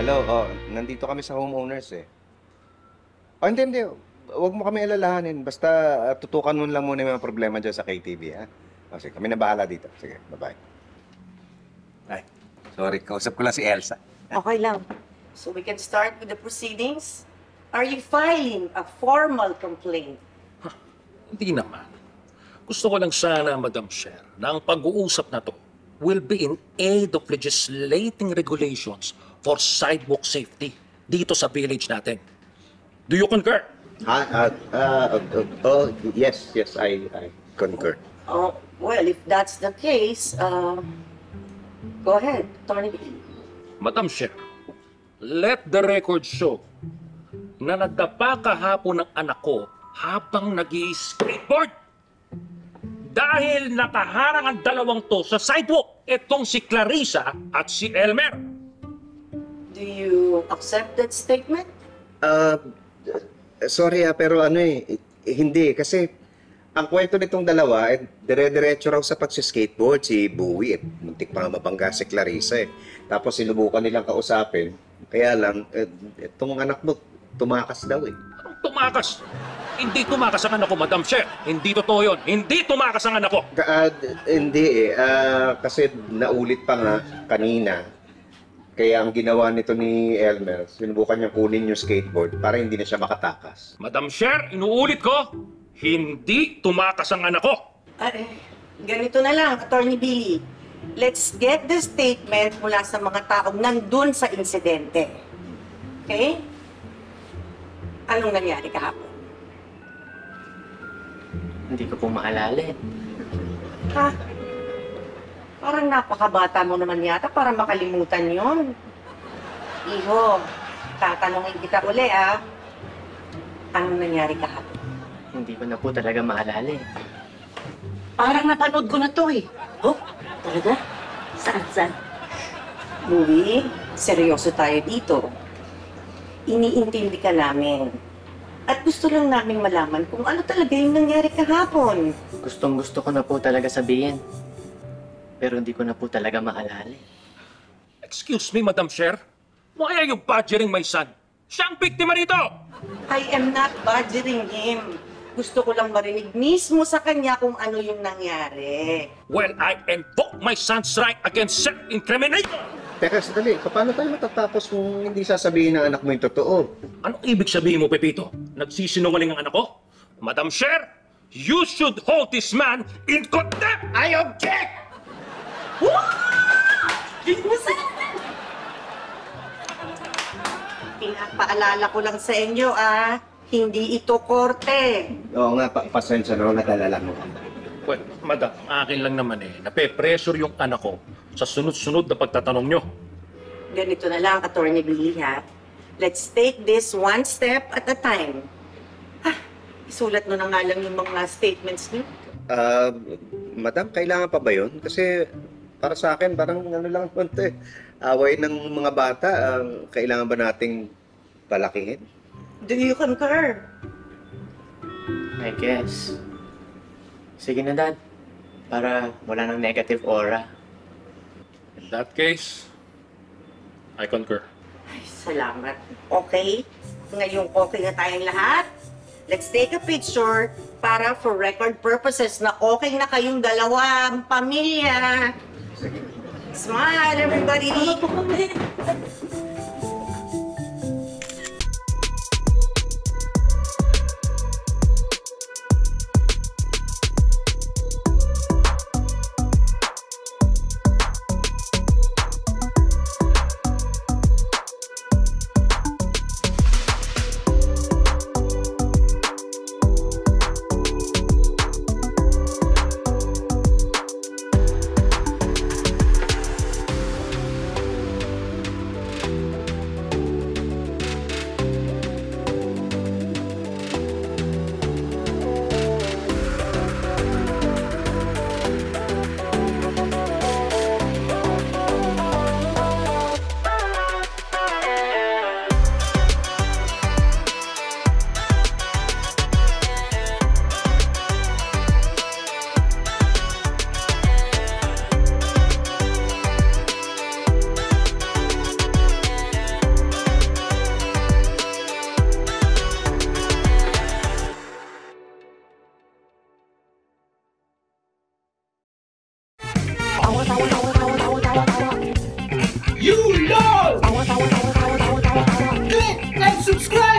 Hello, nandito kami sa homeowners eh. Hindi. Huwag mo kami alalahanin. Basta tutukan mo lang muna yung mga problema dyan sa KTV, ha? Sige, kami na bahala dito. Sige, bye-bye. Ay, sorry. Kausap ko lang si Elsa. Okay lang. So we can start with the proceedings. Are you filing a formal complaint? Hindi naman. Gusto ko lang sana, Madam Chair, na ang pag-uusap na to will be in aid of legislating regulations for sidewalk safety dito sa village natin. Do you concur? Yes, I concur. Oh, well, if that's the case, go ahead, Attorney Billy. Madam Chair, let the record show na nagdapa kahapon ng anak ko habang nag-skateboard. Dahil nakaharang ang dalawang to sa sidewalk, itong si Clarissa at si Elmer. Do you accept that statement? Sorry pero hindi. Kasi ang kwento nitong dalawa, dire-diretso raw sa pagsiskateboard si Bowie. Muntik pa nga mabangga si Clarissa eh. Tapos sinubukan nilang kausapin. Kaya lang, itong anak mo, tumakas daw eh. Anong tumakas? Hindi tumakas ang anak ko, Madam Chair. Hindi totoo yun. Hindi tumakas ang anak ko. Hindi eh. Kasi naulit pa nga kanina. Kaya ang ginawa nito ni Elmer, sinubukan niyang kunin yung skateboard para hindi na siya makatakas. Madam Chair, inuulit ko, hindi tumakas ang anak ko. Ganito na lang, Attorney Billy. Let's get the statement mula sa mga taong nandun sa insidente. Okay? Anong nangyari kahapon? Hindi ko po maalala eh. Ha? Parang napakabata mo naman yata para makalimutan yon. Iho, tatanungin kita uli anong nangyari kahapon? Hindi ko na po talaga maalala eh. Parang napanood ko na to eh. Oh, talaga? Saan? Louie, seryoso tayo dito. Iniintindi ka namin. At gusto lang namin malaman kung ano talaga yung nangyari kahapon. Gustong-gusto ko na po talaga sabihin. Pero hindi ko na po talaga maalala eh. Excuse me, Madam Chair. Why are you badgering my son? Siya ang biktima rito! I am not badgering him. Gusto ko lang marinig mismo sa kanya kung ano yung nangyari. Well, I invoke my son's right against self-incrimination! Teka, sandali. Paano tayo matatapos kung hindi sasabihin ng anak mo yung totoo? Anong ibig sabihin mo, Pepito? Nagsisinungaling ang anak ko? Madam Chair, you should hold this man in contempt! I object! Pinapaalala ko lang sa inyo, hindi ito korte. Oo nga, pasensya na, nag-alala mo. Well, Madam, akin lang naman nape-pressure yung anak ko sa sunod-sunod na pagtatanong nyo. Ganito na lang, Attorney Billy, Let's take this one step at a time. Isulat mo na nga lang yung mga statements niyo. Madam, kailangan pa ba yun? Kasi para sa akin, parang lang konti. Away ng mga bata, kailangan ba nating palakihin? Do you concur? I guess. Sige na, Dad. Para wala nang negative aura. In that case, I concur. Ay, salamat. Okay? Ngayong okay na tayong lahat, let's take a picture para for record purposes na okay na kayong dalawang pamilya. Smile, everybody! Click and subscribe!